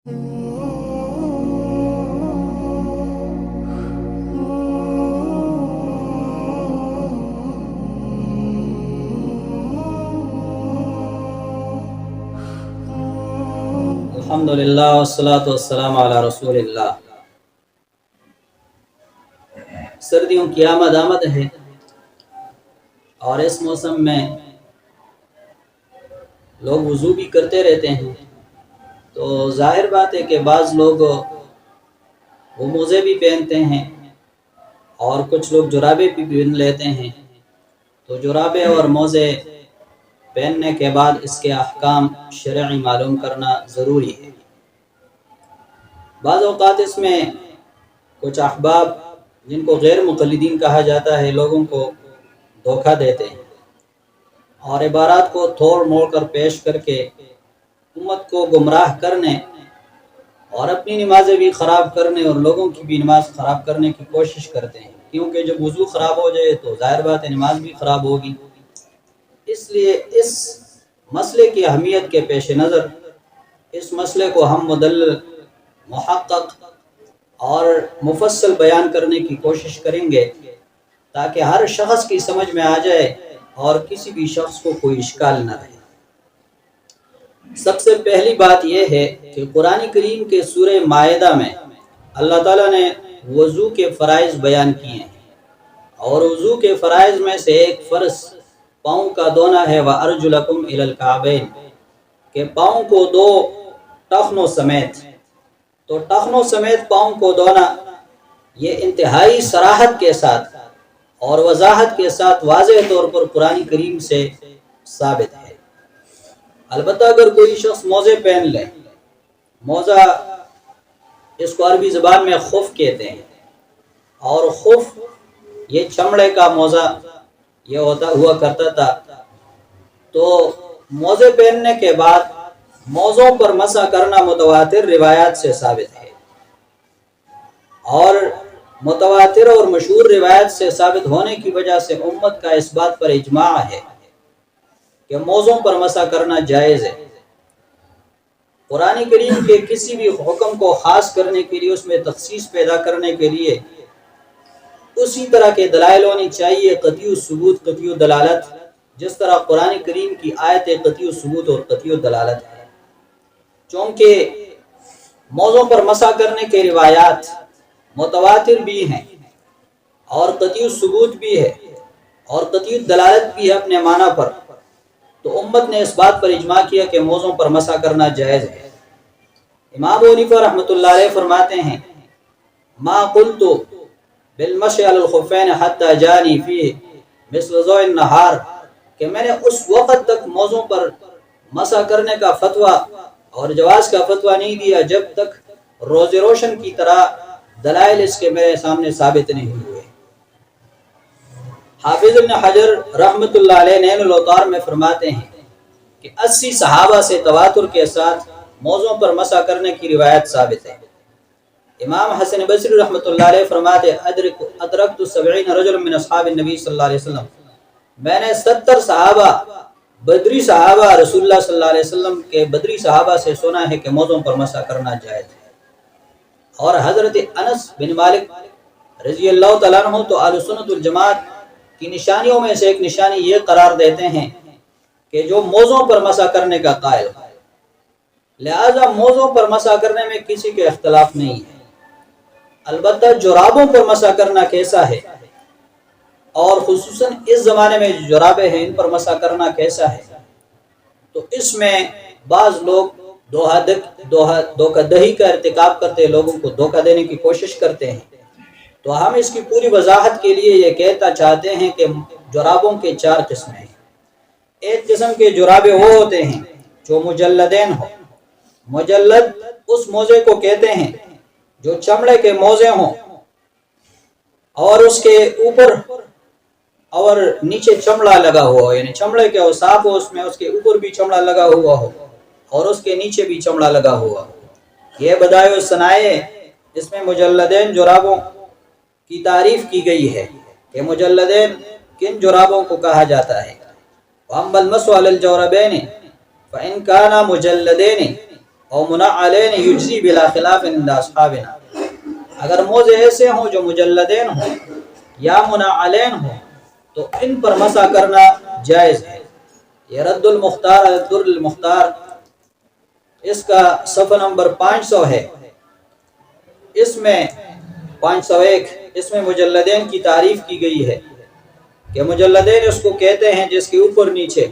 الحمدللہ والصلاۃ والسلام علی رسول اللہ۔ سردیوں کی آمد ہے اور اس موسم میں لوگ وضو بھی کرتے رہتے ہیں، تو ظاہر بات ہے کہ بعض لوگ وہ موزے بھی پہنتے ہیں اور کچھ لوگ جرابیں بھی پہن لیتے ہیں۔ تو جرابیں اور موزے پہننے کے بعد اس کے احکام شرعی معلوم کرنا ضروری ہے۔ بعض اوقات اس میں کچھ احباب جن کو غیر مقلدین کہا جاتا ہے لوگوں کو دھوکہ دیتے ہیں اور عبارات کو توڑ موڑ کر پیش کر کے امت کو گمراہ کرنے اور اپنی نمازیں بھی خراب کرنے اور لوگوں کی بھی نماز خراب کرنے کی کوشش کرتے ہیں، کیونکہ جب وضو خراب ہو جائے تو ظاہر بات ہے نماز بھی خراب ہوگی۔ اس لیے اس مسئلے کی اہمیت کے پیش نظر اس مسئلے کو ہم مدلل، محقق اور مفصل بیان کرنے کی کوشش کریں گے تاکہ ہر شخص کی سمجھ میں آ جائے اور کسی بھی شخص کو کوئی اشکال نہ رہے۔ سب سے پہلی بات یہ ہے کہ قرآن کریم کے سورہ مائدہ میں اللہ تعالیٰ نے وضو کے فرائض بیان کیے ہیں، اور وضو کے فرائض میں سے ایک فرض پاؤں کا دھونا ہے، وَأَرْجُلَكُمْ إِلَى الْكَعْبَيْنِ، کہ پاؤں کو دو ٹخنوں سمیت۔ تو ٹخنوں سمیت پاؤں کو دھونا یہ انتہائی صراحت کے ساتھ اور وضاحت کے ساتھ واضح طور پر قرآن کریم سے ثابت ہے۔ البتہ اگر کوئی شخص موزے پہن لے، موزہ اس کو عربی زبان میں خف کہتے ہیں، اور خف یہ چمڑے کا موزہ یہ ہوا کرتا تھا، تو موزے پہننے کے بعد موزوں پر مسح کرنا متواتر روایات سے ثابت ہے، اور متواتر اور مشہور روایت سے ثابت ہونے کی وجہ سے امت کا اس بات پر اجماع ہے کہ موزوں پر مسح کرنا جائز ہے۔ قرآن کریم کے کسی بھی حکم کو خاص کرنے کے لیے، اس میں تخصیص پیدا کرنے کے لیے اسی طرح کے دلائل ہونی چاہیے، قطعی ثبوت، قطعی دلالت، جس طرح قرآن کریم کی آیت قطعی ثبوت اور قطعی دلالت ہے۔ چونکہ موزوں پر مسح کرنے کے روایات متواتر بھی ہیں اور قطعی ثبوت بھی ہے اور قطعی دلالت بھی ہے اپنے معنی پر، تو امت نے اس بات پر اجماع کیا کہ موزوں پر مسح کرنا جائز ہے۔ امام ابو حنیفہ رحمۃ اللہ علیہ فرماتے ہیں، ما قلت بالمشي على الخفين حتى جاني فيه مثل ضوء النهار، کہ میں نے اس وقت تک موزوں پر مسح کرنے کا فتویٰ اور جواز کا فتویٰ نہیں دیا جب تک روز روشن کی طرح دلائل اس کے میرے سامنے ثابت نہیں ہوئے۔ حافظ ابن حجر رحمۃ اللہ علیہ نین الاوطار میں فرماتے ہیں کہ 80 صحابہ سے تواتر کے ساتھ موزوں پر مسح کرنے کی روایت ثابت ہے۔ امام حسن بصری رحمۃ اللہ علیہ فرماتے ادرکت 70 رجلا من اصحاب النبی صلی اللہ علیہ وسلم، میں نے 70 صحابہ، بدری صحابہ، رسول اللہ صلی اللہ علیہ وسلم کے بدری صحابہ سے سنا ہے کہ موزوں پر مسح کرنا جائز ہے۔ اور حضرت انس بن مالک رضی اللہ تعالیٰ عنہ تو اہل سنت والجماعت کی نشانیوں میں سے ایک نشانی یہ قرار دیتے ہیں کہ جو موزوں پر مسح کرنے کا قائل ہے، لہذا موزوں پر مسح کرنے میں کسی کے اختلاف نہیں ہے۔ البتہ جرابوں پر مسح کرنا کیسا ہے، اور خصوصاً اس زمانے میں جو جرابیں ہیں ان پر مسح کرنا کیسا ہے، تو اس میں بعض لوگ دھوکہ دہی کا ارتکاب کرتے ہیں، لوگوں کو دھوکہ دینے کی کوشش کرتے ہیں۔ تو ہم اس کی پوری وضاحت کے لیے یہ کہتا چاہتے ہیں کہ جرابوں کے 4 قسمیں ہیں۔ ایک قسم کے جرابے وہ ہوتے ہیں جو مجلدین ہو۔ مجلد اس موزے کو کہتے ہیں جو چمڑے کے موزے ہوں اور اس کے اوپر اور نیچے چمڑا لگا ہوا ہو، یعنی چمڑے کے اوصاف ہو، اس میں اس کے اوپر بھی چمڑا لگا ہوا ہو اور اس کے نیچے بھی چمڑا لگا ہوا ہو۔ یہ بدائع الصنائع اس میں مجلدین جرابوں کی تعریف کی گئی ہے کہ مجلدین کن جرابوں کو کہا جاتا ہے۔ وَأَمَّا الْمَسْحُ عَلَى الْجَوْرَبَيْنِ فَإِنْ كَانَا مُجَلَّدَيْنِ، او منعلین یجزی بلا خلاف عند اصحابنا، اگر موزے ایسے ہوں جو مجلدین ہوں یا منعلین ہوں تو ان پر مسح کرنا جائز ہے۔ یہ رد المختار در المختار، اس کا صفحہ نمبر 500 ہے، اس میں 501 اس میں مجلدین کی تعریف کی گئی ہے کہ مجلدین اس کو کہتے ہیں جس کے اوپر نیچے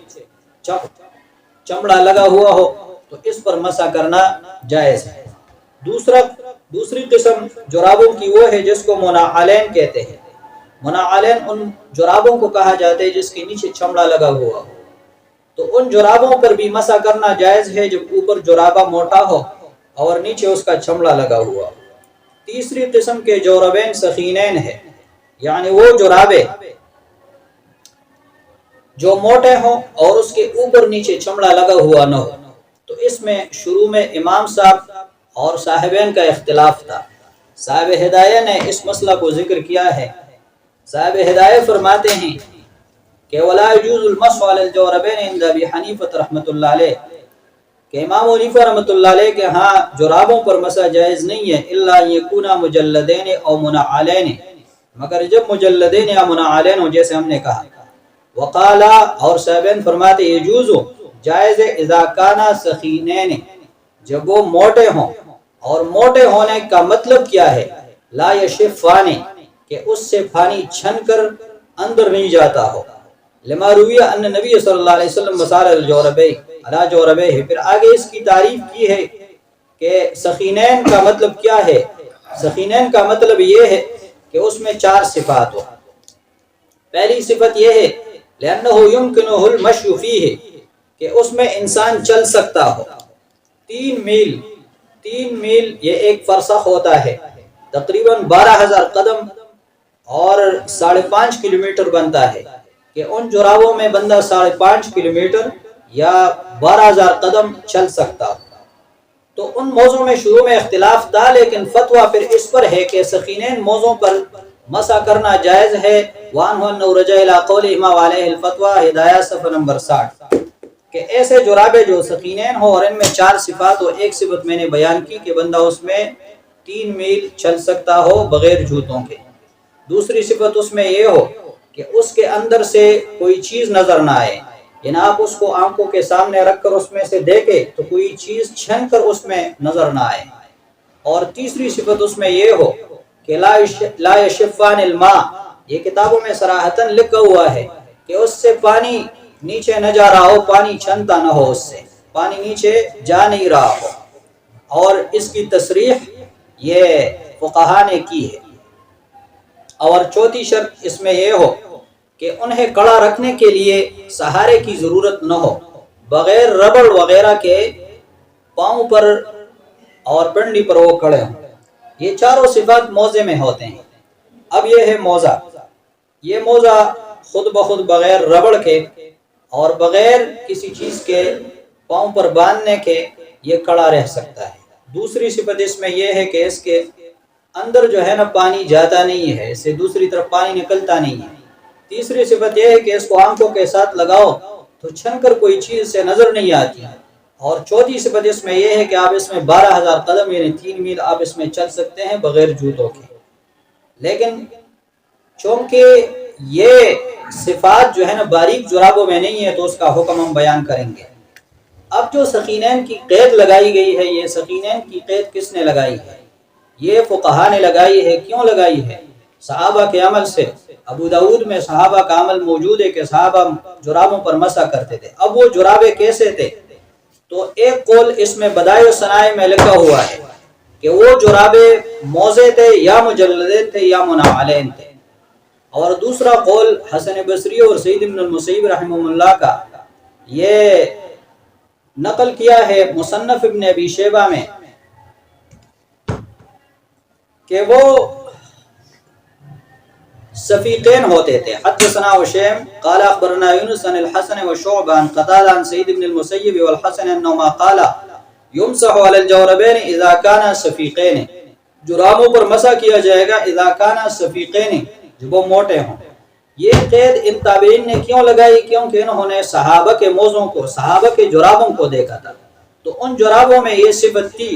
چمڑا لگا ہوا ہو تو اس پر مسح کرنا جائز ہے۔ دوسری قسم جرابوں کی وہ ہے جس کو منعلین کہتے ہیں۔ منعلین ان جرابوں کو کہا جاتا ہے جس کے نیچے چمڑا لگا ہوا ہو، تو ان جرابوں پر بھی مسح کرنا جائز ہے جب اوپر جرابہ موٹا ہو اور نیچے اس کا چمڑا لگا ہوا ہو۔ تیسری قسم کے جوربین سخینین ہے، یعنی وہ جرابے جو موٹے ہوں اور اس کے اوپر نیچے چمڑا لگا ہوا نہ ہو، تو اس میں شروع میں امام صاحب اور صاحبین کا اختلاف تھا۔ صاحب ہدایہ نے اس مسئلہ کو ذکر کیا ہے۔ صاحب ہدایہ فرماتے ہیں کہ ولا يجوز المسح على الجوربين عند ابي حنیفہ رحمۃ اللہ علیہ، کہ امام حنیفہ رحمۃ اللہ علیہ کے ہاں جرابوں پر مسح جائز نہیں ہے الا يكون مجلدین او منعلین، مگر جب مجلدین یا منعلین ہو جیسے ہم نے کہا۔ وقالا، اور صاحبین فرماتے یجوز، جائز ہے اذا کانا سخینین، جب وہ موٹے ہوں، اور موٹے ہونے کا مطلب کیا ہے؟ لا یشفان، کہ اس سے پانی چھن کر اندر نہیں جاتا ہو۔ لما روی ان نبی صلی اللہ علیہ وسلم مسال الجوربی علی جوربی، پھر آگے اس کی تعریف کی ہے کہ سخینین کا مطلب کیا ہے۔ سخینین کا مطلب یہ ہے کہ اس میں 4 صفات ہو۔ پہلی صفت یہ ہے لأنه يمكنه المشي فيه، کہ اس میں انسان چل سکتا ہو۔ 3 میل یہ ایک فرسخ ہوتا ہے، تقریباً 12,000 قدم اور 5.5 کلومیٹر بنتا ہے، کہ ان جرابوں میں بندہ 5.5 کلومیٹر یا 12,000 قدم چل سکتا ہو۔ تو ان موضوع میں شروع میں اختلاف تھا، لیکن فتویٰ پھر اس پر ہے کہ سخینین موضوع پر مسح کرنا جائز ہے۔ وانہ انہ رجع الی قول امام علیہ الفتویٰ، ہدایہ صفحہ نمبر 60، کہ ایسے جرابے جو سخینین ہو اور ان میں 4 صفات ہو۔ ایک صفت میں نے بیان کی کہ بندہ اس میں 3 میل چل سکتا ہو بغیر جوتوں کے۔ دوسری صفت اس میں یہ ہو کہ اس کے اندر سے کوئی چیز نظر نہ آئے، یعنی آپ اس کو آنکھوں کے سامنے رکھ کر اس میں سے دیکھیں تو کوئی چیز چھن کر اس میں نظر نہ آئے۔ اور تیسری صفت اس میں یہ ہو کہ لا یشفان الماء، یہ کتابوں میں صراحتاً لکھا ہوا ہے کہ اس سے پانی نیچے نہ جا رہا ہو، پانی چھنتا نہ ہو، اس سے پانی نیچے جا نہیں رہا ہو۔ اور اس کی تصریح یہ فقہا نے کی ہے۔ اور چوتھی شرط اس میں یہ ہو کہ انہیں کڑا رکھنے کے لیے سہارے کی ضرورت نہ ہو، بغیر ربڑ وغیرہ کے پاؤں پر اور پنڈلی پر وہ کھڑے ہوں۔ یہ چاروں صفات موزے میں ہوتے ہیں۔ اب یہ ہے موزہ، یہ موزہ خود بخود بغیر ربڑ کے اور بغیر کسی چیز کے پاؤں پر باندھنے کے یہ کھڑا رہ سکتا ہے۔ دوسری صفت اس میں یہ ہے کہ اس کے اندر جو ہے نا پانی جاتا نہیں ہے، اس سے دوسری طرف پانی نکلتا نہیں ہے۔ تیسری صفت یہ ہے کہ اس کو آنکھوں کے ساتھ لگاؤ تو چھن کر کوئی چیز سے نظر نہیں آتی۔ اور چوتھی صفت اس میں یہ ہے کہ آپ اس میں 12,000 قدم یعنی 3 میل آپ اس میں چل سکتے ہیں بغیر جوتوں کے۔ لیکن چونکہ یہ صفات جو ہے نا باریک جرابوں میں نہیں ہے تو اس کا حکم ہم بیان کریں گے۔ اب جو سخینین کی قید لگائی گئی ہے، یہ سخینین کی قید کس نے لگائی ہے؟ یہ فقہا نے لگائی ہے۔ کیوں لگائی ہے؟ صحابہ کے عمل سے۔ ابو داؤد میں صحابہ کا عمل موجود ہے کہ صحابہ جرابوں پر مسح کرتے تھے۔ اب وہ جرابے کیسے تھے؟ تو ایک قول اس میں بدائع الصنائع میں لکھا ہوا ہے کہ وہ جرابے موزے تھے یا مجلدے تھے یا منعلین تھے۔ اور دوسرا قول حسن بصری اور سعید بن المسیب رحمہ اللہ کا، یہ نقل کیا ہے مصنف ابن ابی شیبہ میں کہ وہ صفیقین ہوتے تھے۔ حدثنا وشیم قال اخبرنا یونس عن الحسن وشعبہ عن قتادہ عن سعید بن المسیب والحسن انہما قال یمسح علی الجوربین اذا کانا صفیقین، جرابوں پر مسح کیا جائے گا اذا کانا صفیقین، جب وہ موٹے ہوں۔ یہ قید ان تابعین نے کیوں لگائی؟ کیونکہ انہوں نے صحابہ کے موزوں کو، صحابہ کے جرابوں کو دیکھا تھا۔ تو ان جرابوں میں یہ صفت تھی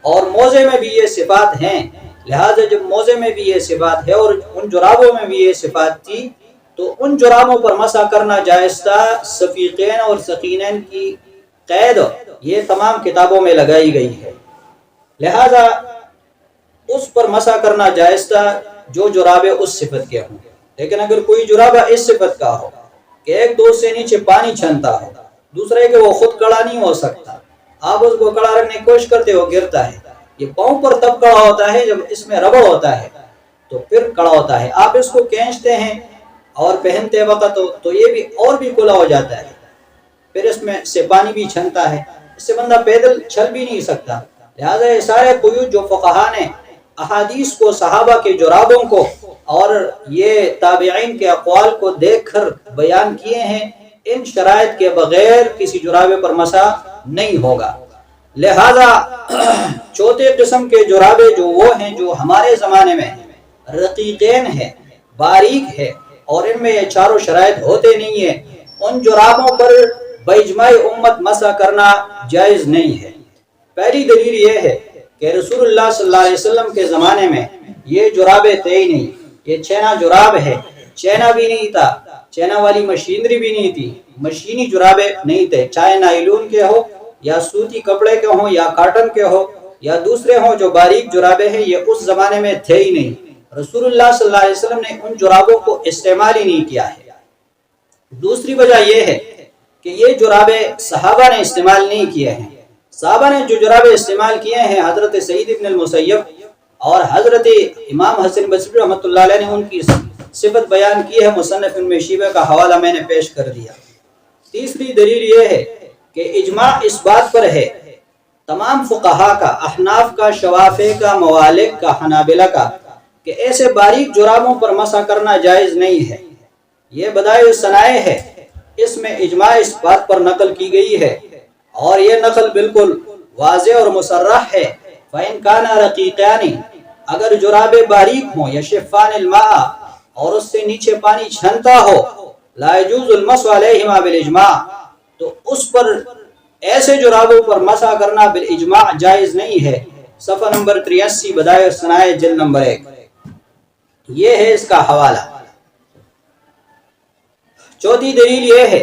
اور موزے میں بھی یہ صفات ہیں، لہٰذا جب موزے میں بھی یہ صفات ہے اور ان جرابوں میں بھی یہ صفات تھی تو ان جرابوں پر مسح کرنا جائز تھا۔ صفیقین اور سقینین کی قید یہ تمام کتابوں میں لگائی گئی ہے، لہذا اس پر مسح کرنا جائز تھا جو جرابے اس صفت کے ہوں۔ لیکن اگر کوئی جرابہ اس صفت کا ہو کہ ایک تو اس سے نیچے پانی چھنتا ہو، دوسرا ہے کہ وہ خود کڑا نہیں ہو سکتا، آپ اس کو کڑا رکھنے کی کوشش کرتے ہو گرتا ہے، یہ پاؤں پر تب کڑا ہوتا ہے جب اس میں ربڑ ہوتا ہے تو پھر کڑا ہوتا ہے، آپ اس کو کھینچتے ہیں اور پہنتے وقت تو یہ بھی اور بھی کھلا ہو جاتا ہے، پھر اس میں سے پانی بھی چھنتا ہے، اس سے بندہ پیدل چل بھی نہیں سکتا۔ لہذا یہ سارے قیود جو فقہا نے احادیث کو، صحابہ کے جرابوں کو اور یہ تابعین کے اقوال کو دیکھ کر بیان کیے ہیں، ان شرائط کے بغیر کسی جرابے پر مسح نہیں ہوگا۔ لہذا چوتھے قسم کے جرابے جو وہ ہیں جو ہمارے زمانے میں رقیقین ہے، باریک ہے اور ان میں یہ چاروں شرائط ہوتے نہیں ہیں، ان جرابوں پر باجماع امت مسح کرنا جائز نہیں ہے۔ پہلی دلیل یہ ہے کہ رسول اللہ صلی اللہ علیہ وسلم کے زمانے میں یہ جرابے تھے ہی نہیں، یہ چینا جراب ہے، چینا بھی نہیں تھا، چینا والی مشینری بھی نہیں تھی، مشینی جرابے نہیں تھے، چاہے نائلون کے ہو یا سوتی کپڑے کے ہوں یا کاٹن کے ہو یا دوسرے ہوں جو باریک جرابے ہیں، یہ اس زمانے میں تھے ہی نہیں۔ رسول اللہ صلی اللہ علیہ وسلم نے ان جرابوں کو استعمال ہی نہیں کیا ہے۔ دوسری وجہ یہ ہے کہ یہ جرابے صحابہ نے استعمال نہیں کیے ہیں۔ صحابہ نے جو جرابے استعمال کیے ہیں، حضرت سعید ابن المسیب اور حضرت امام حسن بصری رحمۃ اللہ علیہ نے ان کی صفت بیان کی ہے، مصنف ابن شیبہ کا حوالہ میں نے پیش کر دیا۔ تیسری دلیل یہ ہے کہ اجماع اس بات پر ہے تمام فقہا کا، احناف کا، شوافی کا، موالک کا، حنابلہ کا، کہ ایسے باریک جرابوں پر مسح کرنا جائز نہیں ہے۔ یہ بدائع الصنائع ہے، اس میں اجماع اس بات پر نقل کی گئی ہے اور یہ نقل بالکل واضح اور مصرح ہے۔ فَإِنْ كَانَ رَقِيقَانِ، اگر جرابے باریک ہوں یا شفان الماء اور اس سے نیچے پانی چھنتا ہو، لا يجوز المسح علیہما بالاجماع، تو اس پر ایسے جرابوں پر مسح کرنا بالاجماع جائز نہیں ہے۔ صفحہ نمبر 83 بدائع الصنائع جلد نمبر 1، یہ ہے اس کا حوالہ۔ چوتھی دلیل یہ ہے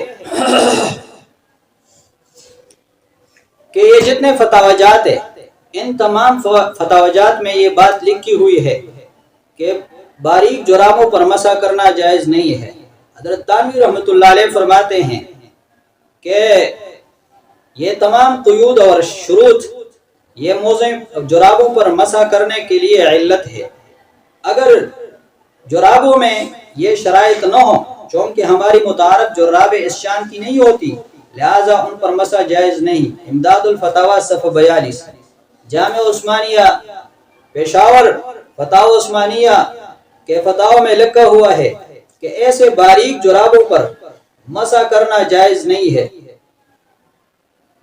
کہ یہ جتنے فتاوجات ہیں، ان تمام فتاوجات میں یہ بات لکھی ہوئی ہے کہ باریک جرابوں پر مسح کرنا جائز نہیں ہے۔ حضرت تانوی رحمۃ اللہ علیہ فرماتے ہیں کہ یہ تمام قیود اور شروط یہ موضوع جرابوں پر مسح کرنے کے لیے علت ہے۔ اگر جرابوں میں یہ شرائط نہ ہو، چونکہ ہماری متعارف جرابیں اس شان کی نہیں ہوتی، لہذا ان پر مسح جائز نہیں۔ امداد الفتاوی صفحہ 42، جامع عثمانیہ پشاور فتاوی عثمانیہ کے فتاوی میں لکھا ہوا ہے کہ ایسے باریک جرابوں پر مسح کرنا جائز نہیں ہے۔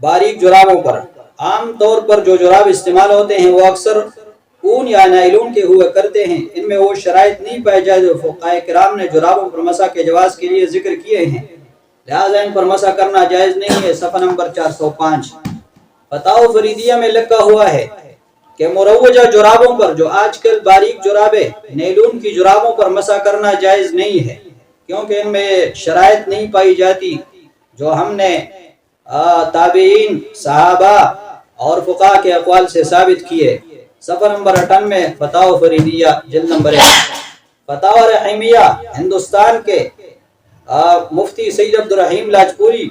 باریک جرابوں پر عام طور پر جو جراب استعمال ہوتے ہیں وہ اکثر اون یا نائلون کے ہوا کرتے ہیں، ان میں وہ شرائط نہیں پائے جائے جو فقہاء کرام نے جرابوں پر مسح کے جواز کے لیے ذکر کیے ہیں، لہذا ان پر مسح کرنا جائز نہیں ہے۔ صفحہ نمبر 405 فتاوی فریدیہ میں لکھا ہوا ہے کہ مروجہ جرابوں پر، جو آج کل باریک جرابیں نیلون کی جرابوں پر مسح کرنا جائز نہیں ہے، کیونکہ ان میں شرائط نہیں پائی جاتی جو ہم نے تابعین، صحابہ اور فقہاء کے اقوال سے ثابت کیے۔ صفحہ نمبر 98 فتاوی فریدیہ جلد نمبر 1۔ فتاوی رحیمیہ ہندوستان کے مفتی سید عبدالرحیم لاجپوری،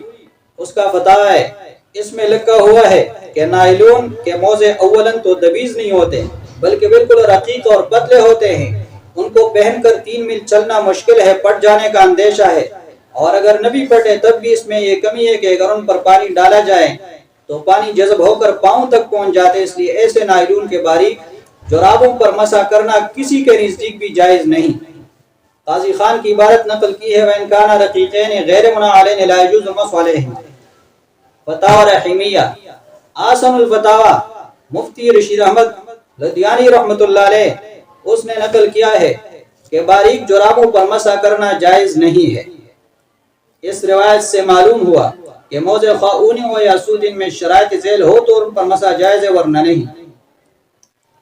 اس کا فتویٰ ہے، اس میں لکھا ہوا ہے کہ نائلون کے موزے اولاً تو دبیز نہیں ہوتے بلکہ بالکل رقیق اور پتلے ہوتے ہیں، ان کو پہن کر 3 میل چلنا مشکل ہے، پھٹ جانے کا اندیشہ ہے، اور اگر نہ بھی پھٹے تب بھی اس میں یہ کمی ہے کہ اگر ان پر پانی ڈالا جائے تو پانی جذب ہو کر پاؤں تک پہنچ جاتے، اس لیے ایسے نائلون کے باریک جرابوں پر مسح کرنا کسی کے نزدیک بھی جائز نہیں۔ قاضی خان کی عبارت نقل کی ہے، وَإِنْ كَانَ رَقِيقَيْنِ غَيْرَ مُنَعَّلَيْنِ لَا يَجُوزُ الْمَسْحُ عَلَيْهِمَا۔ فتاوی رحیمیہ آسن الفتاوی مفتی رشید احمد لدھیانی رحمۃ اللہ علیہ، اس نے نقل کیا ہے کہ باریک جرابوں پر مسح کرنا جائز نہیں ہے۔ اس روایت سے معلوم ہوا کہ موزے خواہ ہو یا سود ان میں شرائط ذیل ہو تو ان پر مسا جائز ہے ورنہ نہیں۔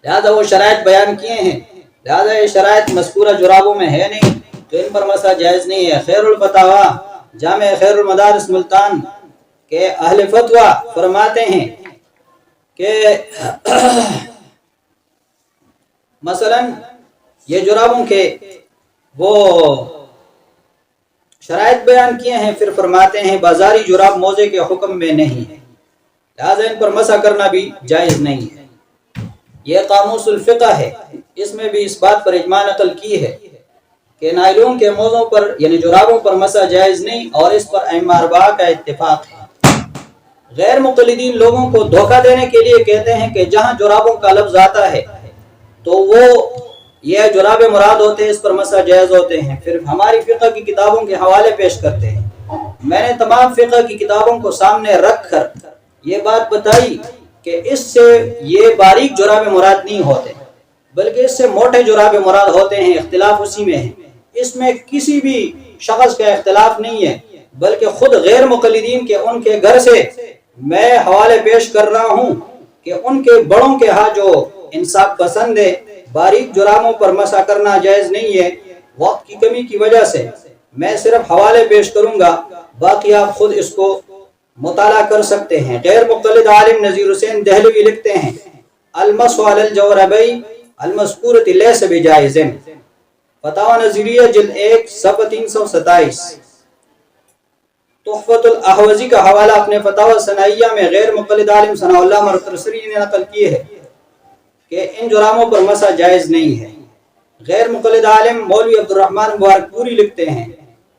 لہذا وہ شرائط بیان کیے ہیں، لہذا یہ شرائط مذکورہ جرابوں میں ہے نہیں تو ان پر مسا جائز نہیں ہے۔ خیر الفتاوی جامع خیر المدارس ملتان کے اہل فتویٰ فرماتے ہیں کہ مثلا یہ جرابوں کے وہ شرائط بیان کیے ہیں، پھر فرماتے ہیں بازاری جراب موزے کے حکم میں نہیں ہے، لہذا ان پر مسح کرنا بھی جائز نہیں ہے۔ یہ قاموس الفقہ ہے، اس میں بھی اس بات پر اجماع نقل کی ہے کہ نائلون کے موزوں پر یعنی جرابوں پر مسح جائز نہیں، اور اس پر ائمہ اربعہ کا اتفاق ہے۔ غیر مقلدین لوگوں کو دھوکہ دینے کے لیے کہتے ہیں کہ جہاں جرابوں کا لفظ آتا ہے تو وہ یہ جراب مراد ہوتے ہیں، اس پر مسح جائز ہوتے ہیں، پھر ہماری فقہ کی کتابوں کے حوالے پیش کرتے ہیں۔ میں نے تمام فقہ کی کتابوں کو سامنے رکھ کر یہ بات بتائی کہ اس سے یہ باریک جراب مراد نہیں ہوتے بلکہ اس سے موٹے جراب مراد ہوتے ہیں، اختلاف اسی میں ہے۔ اس میں کسی بھی شخص کا اختلاف نہیں ہے بلکہ خود غیر مقلدین کے ان کے گھر سے میں حوالے پیش کر رہا ہوں کہ ان کے بڑوں کے ہاں جو انصاف پسند ہے باریک جرابوں پر مسح کرنا جائز نہیں ہے۔ وقت کی کمی کی وجہ سے میں صرف حوالے پیش کروں گا، باقی آپ خود اس کو مطالعہ کر سکتے ہیں۔ غیر مقلد عالم نذیر حسین دہلوی لکھتے ہیں المسح علی الجوربین المذکورۃ لیس بجائز، فتاوی نظریہ جلد 1 صفحہ 327۔ تحفۃ الاحوزی کا حوالہ اپنے فتاوی ثنائیہ میں غیر مقلد عالم ثناء اللہ مرتسری نے نقل کی ہے کہ ان جرابوں پر مسح جائز نہیں ہے۔ غیر مقلد عالم مولوی عبد الرحمن مبارک پوری لکھتے ہیں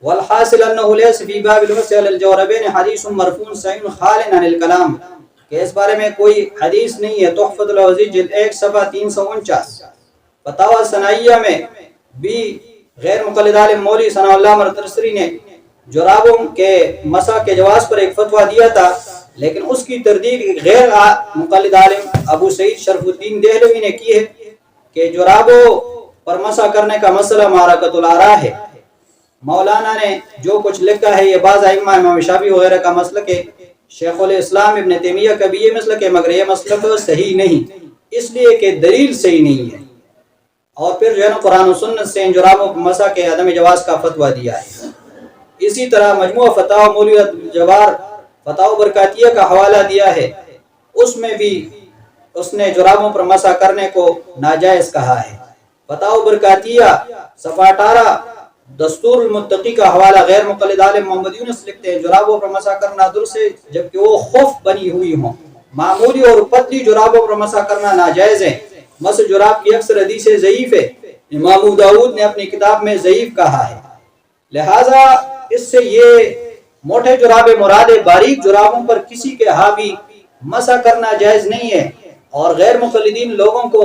والحاصل انه ليس في باب المسح على الجوربين حدیث مرفوع صحیح خال عن الکلام، کہ اس بارے میں کوئی حدیث نہیں ہے۔ تحفۃ الاحوزی جلد 1 صفحہ 349۔ فتاوی ثنائیہ میں بھی غیر مقلد عالم مولوی ثناء اللہ مرتسری نے جرابوں کے مسح کے جواز پر ایک فتویٰ دیا تھا، لیکن اس کی تردید غیر مقلد عالم ابو سعید شرف الدین دہلوی نے کی ہے کہ جرابوں پر مسح کرنے کا مسئلہ معرکۃ الآراء ہے۔ مولانا نے جو کچھ لکھا ہے یہ بعض ائمہ امام شافعی وغیرہ کا مسلک ہے، شیخ الاسلام ابن تیمیہ کا بھی یہ مسلک ہے، مگر یہ مسلک صحیح نہیں، اس لیے کہ دلیل صحیح نہیں ہے، اور پھر جو ہے نا قرآن و سنت سے ان جرابوں پر مسح کے عدم جواز کا فتویٰ دیا ہے۔ اسی طرح مجموعہ فتاوی مولوی عبدالجبار فتاوی برکاتیہ کا حوالہ دیا ہے، اس میں بھی اس نے جرابوں پر مسح کرنے کو ناجائز کہا ہے۔ فتاوی برکاتیہ صفحہ 18 دستور المتقی کا حوالہ غیر مقلد عالم محمد یونس لکھتے ہیں جرابوں پر مسح کرنا درست ہے جبکہ وہ خف بنی ہوئی ہوں، معمولی اور پتلی جرابوں پر مسح کرنا ناجائز ہے۔ مسح جراب کی اکثر حدیثیں ضعیف ہے، امام ابو داؤد نے اپنی کتاب میں ضعیف کہا ہے، لہذا اس سے یہ موٹے جراب مراد باریک جرابوں پر کسی کے ہاں بھی مسح کرنا جائز نہیں ہے۔ اور غیر مقلدین لوگوں کو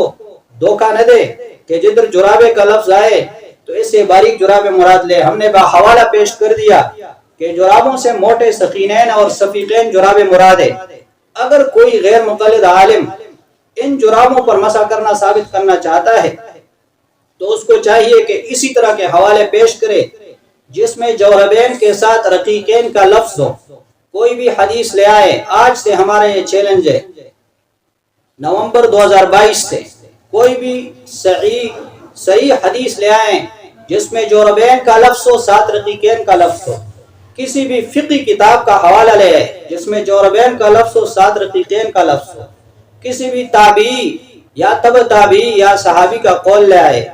دھوکہ نہ دے کہ جدھر جرابے کا لفظ آئے تو اس سے باریک جراب مراد لے۔ ہم نے حوالہ پیش کر دیا کہ جرابوں سے موٹے سقینین اور صفیقین جراب مراد ہے۔ اگر کوئی غیر مقلد عالم ان جرابوں پر مسح کرنا ثابت کرنا چاہتا ہے تو اس کو چاہیے کہ اسی طرح کے حوالے پیش کرے جس میں جوربین کے ساتھ رقیقین کا لفظ ہو۔ کوئی بھی حدیث لے آئے، آج سے ہمارا یہ چیلنج ہے، نومبر 2022 سے کوئی بھی صحیح حدیث لے آئیں جس میں جوربین کا لفظ ہو، ساتھ رقیقین کا لفظ ہو۔ کسی بھی فقہی کتاب کا حوالہ لے آئے جس میں جوربین کا لفظ ہو، ساتھ رقیقین کا لفظ ہو۔ کسی بھی تابعی یا تبع تابعی یا صحابی کا قول لے آئے،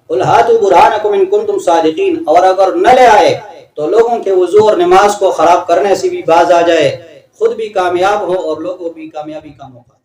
قل ہاتوا برہانکم ان کنتم صادقین، اور اگر نہ لے آئے تو لوگوں کے وضو اور نماز کو خراب کرنے سے بھی باز آ جائے، خود بھی کامیاب ہو اور لوگوں بھی کامیابی کا موقع۔